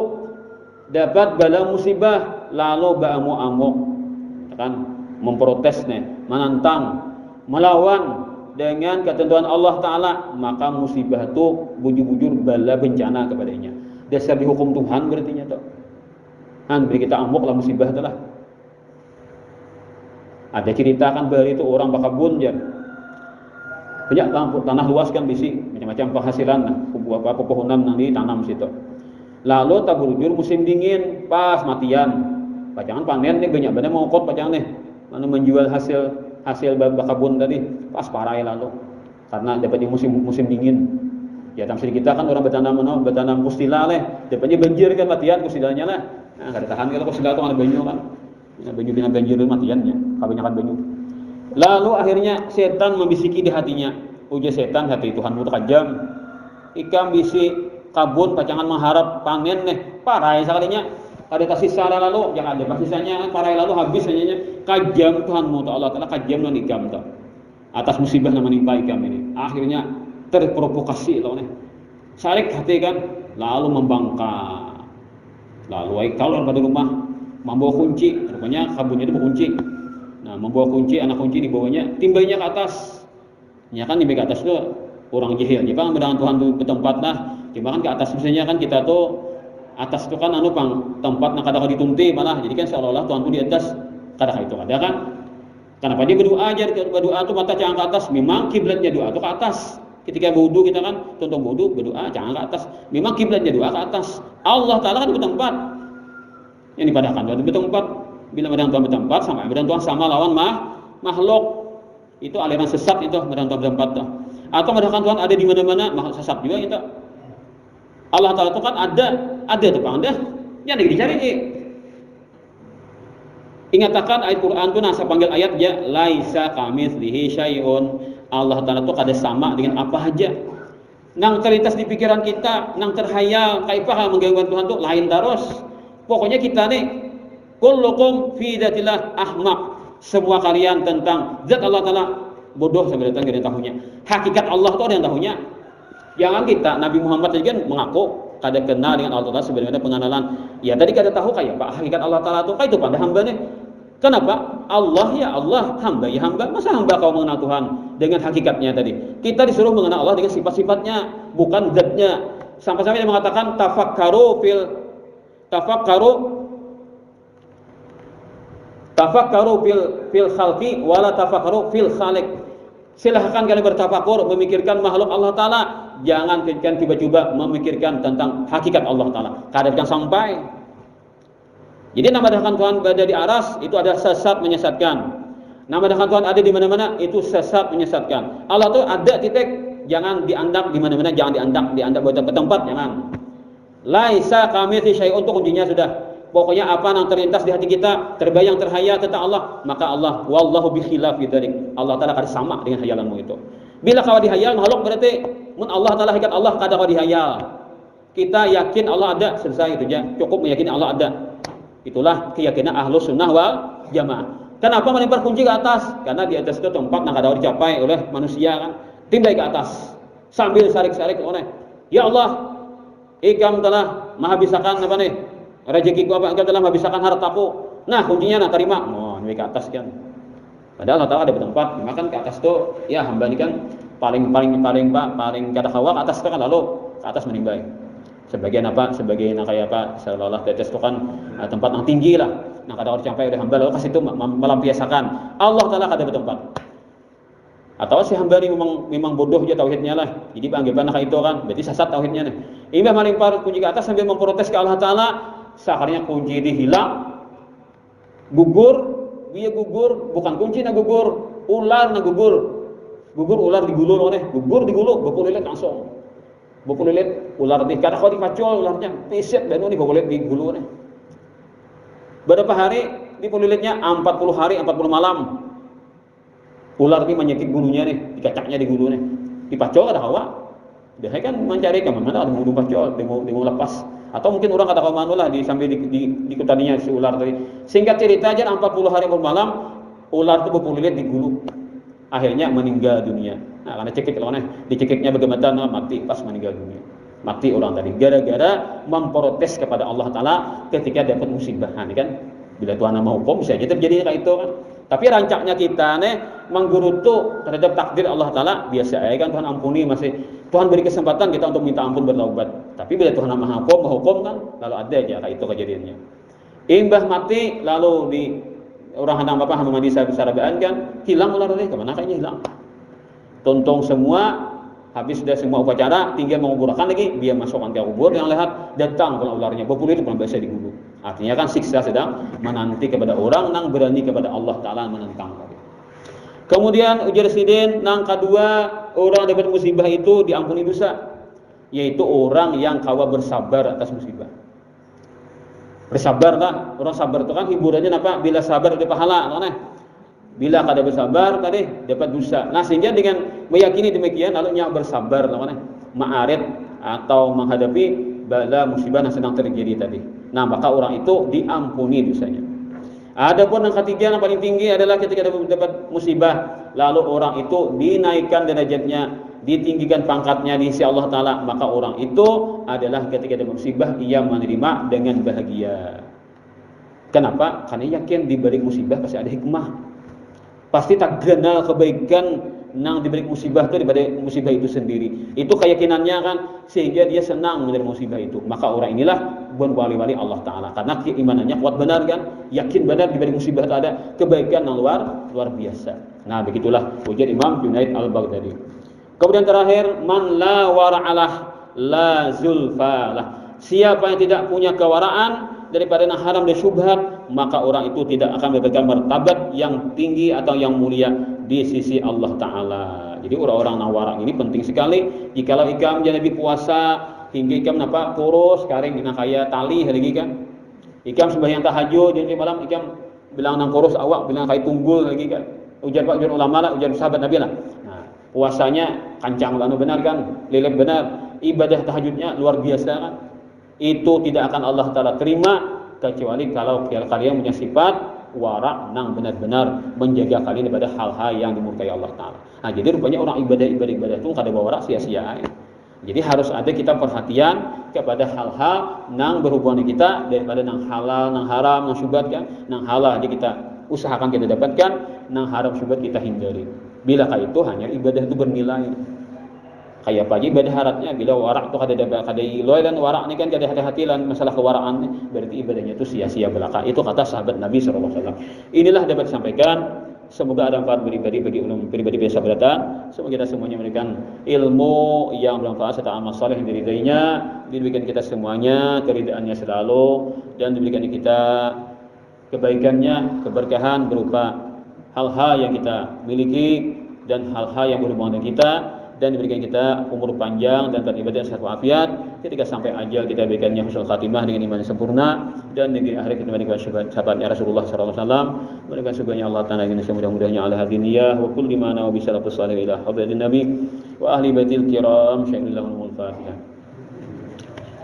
dapat bala musibah lalu ba'amu-amu kan memprotes menantang, melawan dengan ketentuan Allah Ta'ala, maka musibah itu bujur-bujur bala bencana kepadanya. Dasar dihukum Tuhan berarti nyata. Beri kita amuk lah musibah itulah. Ada cerita kan bahari itu orang bakabun jan. Banyak tanah luas kan bisi macam-macam penghasilan pepohonan nanti tanam situ. Lalu tak berujur musim dingin pas matian. Pajangan panen nih banyak benar mau kot pajangan nih. Mana menjual hasil bakabun tadi pas parah lalu. Karena dapat di musim dingin. Ya dalam sini kita kan orang bertanam kustila dapatnya banjir kan matian kustilanya lah. Nah, kada tahan kalau kustila itu ada banyu kan. Banyu bina banjir matiannya, kebanyakan banyu. Lalu akhirnya setan membisiki di hatinya. Ujar setan, hati Tuhanmu kejam. Ikam bisi kabun pacangan mengharap panen parai sekalinya. Ada sisa lalu jangan ada sisanya parai lalu habis hanya kejam Tuhanmu Allah Ta'ala kejam non ikam tak. Atas musibah yang menimpa ikam ini. Akhirnya terprovokasi loh sarik hati kan, lalu membangkang, lalu kalau pada rumah membawa kunci, rupanya kabunnya itu berkunci. Nah, membawa kunci, anak kunci dibawanya, timbainya ke atas. Ya kan timbai ke atas itu orang jahil. Ya kan dengan Tuhan itu bertempat lah. Cuma kan ke atas misalnya kan kita tuh atas itu kan tempat yang kadang ditunti malah. Jadi kan seolah-olah Tuhan itu di atas, kadang itu ada kan. Kenapa dia berdoa aja, berdoa itu mata jangan ke atas. Memang kiblatnya doa itu ke atas. Ketika wudu kita kan contoh wudu berdoa jangan ke atas. Memang kiblatnya doa ke atas. Allah Taala kan bertempat. Yang dipadahkan Tuhan bertempat. Bila badan Tuhan bertempat sama badan Tuhan sama lawan makhluk. Itu aliran sesat itu badan Tuhan bertempat tuh. Atau padahkan Tuhan ada di mana-mana makhluk sesat juga itu. Allah Taala itu kan ada tuh Bang. Ada yang dicari. Ingatakan ayat Quran itu nasa panggil ayat ya laisa kamitslihi syai'un. Allah Taala itu kada sama dengan apa aja. Nang terlintas di pikiran kita, nang terhayal kaipah mengganggu Tuhan itu lain terus. Pokoknya kita nih kullukum fi dzatillah ahmaq. Semua kalian tentang zat Allah Taala bodoh sebenarnya tidak ada yang tahunya. Hakikat Allah itu ada yang tahunya. Jangan kita Nabi Muhammad saja kan mengaku kada kenal dengan Allah Taala sebenarnya pengenalan. Ya tadi kada tahu kayak Pak hakikat Allah Taala itu kayak itu pada hamba nih. Kenapa? Allah ya Allah, hamba ya hamba. Masa hamba kau mengenal Tuhan dengan hakikatnya tadi? Kita disuruh mengenal Allah dengan sifat-sifatnya, bukan zatnya. Sampai-sampai dia mengatakan tafakkaru fil khalqi wala tafakkaru fil khaliq. Silahkan kalian bertafakur memikirkan makhluk Allah Taala, jangan kalian tiba-tiba memikirkan tentang hakikat Allah Taala. Kadang sampai. Jadi nama dahkan Tuhan berada di aras itu adalah sesat menyesatkan. Nama dahkan Tuhan ada di mana-mana itu sesat menyesatkan. Allah itu ada titik, jangan diandak di mana-mana, jangan diandak buat ke tempat, jangan. Laisa kamitslihi syai'un untuk kuncinya sudah. Pokoknya apa yang terlintas di hati kita, terbayang terhayal tentang Allah, maka Allah wallahu bi khilafi dzalik. Allah Taala akan sama dengan hayalanmu itu. Bila kau dihayal makhluk berarti mun Allah Taala hakikat Allah kada kau dihayal. Kita yakin Allah ada, selesai itu aja. Cukup meyakini Allah ada. Itulah keyakinan Ahlus Sunnah wal Jamaah. Kenapa melempar kunci ke atas? Karena di atas itu tempat yang kada dicapai oleh manusia kan. Tindai ke atas sambil sarik-sarik oleh. Ya Allah, Ikam telah menghabiskan apa nih? Rezekiku apa? Engkau telah menghabiskan hartaku. Nah, kuncinya nak terima. Oh, ini ke atas kan. Padahal Allah Taala ada di tempat. Makan ke atas tuh ya hamba ini kan paling kada khawa ke atas itu kan lalu ke atas menimbai. Sebagian kayak apa seolah-olah tetes itu kan tempat yang tinggi lah. Nah kadang dicapai oleh hamba lalu kasih itu melampiaskan Allah Taala kada bertempat. Atau si hamba ini memang bodoh aja tauhidnya lah. Jadi anggapan kayak itu kan berarti sesat tauhidnya nih. Imbah melimpar kunci ke atas sambil memprotes ke Allah Taala, seakhirnya kunci dihilang. Gugur, bukan kunci na gugur, ular na gugur. Gugur ular digulur oleh, gugur digulur, berkulilit langsung. Bukulilit ular di kada kau dipacol ularnya piset dan ini bukulilit digulur. Berapa hari dipulilitnya 40 hari 40 malam. Ular ini menyakit gulunya nih, dikacaknya di gulunya. Dipacol kada kawa. Dia kan mencari ke mana ada mau dipacol, dia mau lepas. Atau mungkin orang kata kawa lah di sambil dikutaninya si ular tadi. Singkat cerita aja 40 hari 40 malam ular itu berpulilit di gulu. Akhirnya meninggal dunia. Nah, karena cekik lawannya, dicekiknya bagaimana mati pas meninggal dunia. Mati orang tadi gara-gara memprotes kepada Allah Taala ketika dapat musibah. Nah, kan bila Tuhan mau hukum bisa aja terjadi kayak itu kan. Tapi rancaknya kita nih menggerutu terhadap takdir Allah Taala biasa aja kan Tuhan ampuni masih Tuhan beri kesempatan kita untuk minta ampun bertaubat. Tapi bila Tuhan maha hukum kan lalu ada aja kayak itu kejadiannya. Imbah mati lalu di orang hendak apa mandi sarabaan kan hilang ular tadi kemana kayaknya hilang. Tontong semua habis sudah semua upacara tinggal menguburkan lagi dia masukkan ke kubur yang lihat datang kalau ularnya berpulir pun biasa digulung. Artinya kan siksa sedang menanti kepada orang yang berani kepada Allah Taala menentang. Kemudian ujar sidin nang kedua orang dapat musibah itu diampuni dosa, yaitu orang yang kawa bersabar atas musibah. Bersabarlah, orang sabar itu kan hiburannya apa? Bila sabar ada pahala, kan? Bila kada bersabar tadi dapat dosa. Nah sehingga dengan meyakini demikian lalu yang bersabar, kan? Ma'arid atau menghadapi bala musibah yang sedang terjadi tadi. Nah maka orang itu diampuni dosanya. Adapun yang ketiga yang paling tinggi adalah ketika dapat musibah lalu orang itu dinaikkan derajatnya, ditinggikan pangkatnya di sisi Allah Taala, maka orang itu adalah ketika ada musibah ia menerima dengan bahagia. Kenapa? Karena yakin di balik musibah pasti ada hikmah. Pasti tak kenal kebaikan nang dibalik musibah itu daripada musibah itu sendiri. Itu keyakinannya kan sehingga dia senang menerima musibah itu. Maka orang inilah bukan wali-wali Allah Taala karena keimanannya kuat benar kan, yakin benar di balik musibah itu ada kebaikan yang luar biasa. Nah, begitulah ujar Imam Junaid Al-Baghdadi. Kemudian terakhir, man la wara'alah la zulfalah. Siapa yang tidak punya kewaraan daripada yang haram dan syubhat, maka orang itu tidak akan mendapatkan martabat yang tinggi atau yang mulia di sisi Allah Ta'ala. Jadi orang-orang yang wara ini penting sekali. Jikalau ikam jadi puasa hingga ikam kurus, karing nak kaya tali lagi kan. Ikam sembahyang tahajud jadi malam ikam bilang nang kurus awak, bilang kaya tunggul lagi kan. Ujar ulama lah, ujar sahabat Nabi lah. Nah, puasanya kancang lanu benar kan, lelep benar. Ibadah tahajudnya luar biasa kan. Itu tidak akan Allah Ta'ala terima kecuali kalau kalian punya sifat wara nang benar-benar menjaga kalian daripada hal-hal yang dimurkai Allah Ta'ala. Nah, jadi rupanya orang ibadah itu kada bawa wara sia-sia. Jadi harus ada kita perhatian kepada hal-hal nang berhubungan kita daripada nang halal, nang haram, nang syubhat kan. Nang halal jadi kita usahakan kita dapatkan, nang haram syubhat kita hindari. Bilakah itu hanya ibadah itu bernilai. Kayak apa aja ibadah haratnya, bila warak itu kada iloy dan warak ini kan kada hati-hati lan masalah kewaraan berarti ibadahnya itu sia-sia belaka. Itu kata sahabat Nabi SAW. Inilah dapat disampaikan. Semoga ada manfaat pribadi biasa berdatang. Semoga kita semuanya memberikan ilmu yang bermanfaat serta amal saleh yang diridainya, diberikan kita semuanya keridaannya selalu, dan diberikan kita kebaikannya, keberkahan berupa hal-hal yang kita miliki dan hal-hal yang berhubungan dengan kita, dan diberikan kita umur panjang dan ibadah sehat walafiat. Ketika sampai ajal kita berikannya husnul khatimah dengan iman yang sempurna, dan di akhir kita berikan sahabatnya Rasulullah sallallahu alaihi wasallam, berikan surganya Allah Ta'ala yang semudah-mudahnya ala hadiniyah wa kulli ma nawa bi salafus salih ila hadratin nabi wa ahli baitil kiram syai'illahul fatihah.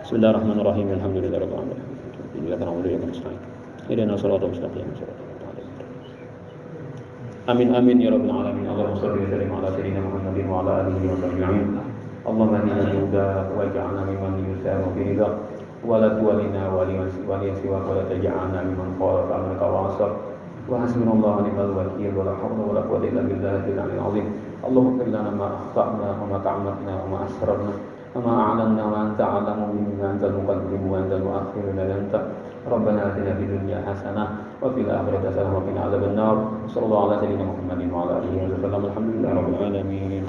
Bismillahirrahmanirrahim. Alhamdulillahirabbil alamin. Iyyaka na'budu wa iyyaka nasta'in. Ihdinas siratal mustaqim. Amin amin ya rabbal alamin. Allahumma shalli wa sallim ala sayyidina Muhammadin wa ala alihi wa sahbihi ajma'in. Allahumma inna nas'aluka wa ja'alna mimman yusaru fi ridha wa la tuwallina wa li siwa wa la taj'alna mimman khalafa amraka wa 'asar. Wa hasbunallahu wa ni'mal wakeel wa la hawla wa la quwwata illa billahil 'aliyyil 'azim. Allahumma ighfir lana ma akhta'na wa ma ta'ammadna wa ma asrarna wa ma a'lanna wa anta 'alamu minna antal muqaddim wa antal mu'akhir la anta. ربنا آتنا في الدنيا حسنة وفي الآخرة حسنة وقنا عذاب النار. صلى الله على سيدنا محمد وعلى آله وصحبه وسلم. الحمد لله رب العالمين.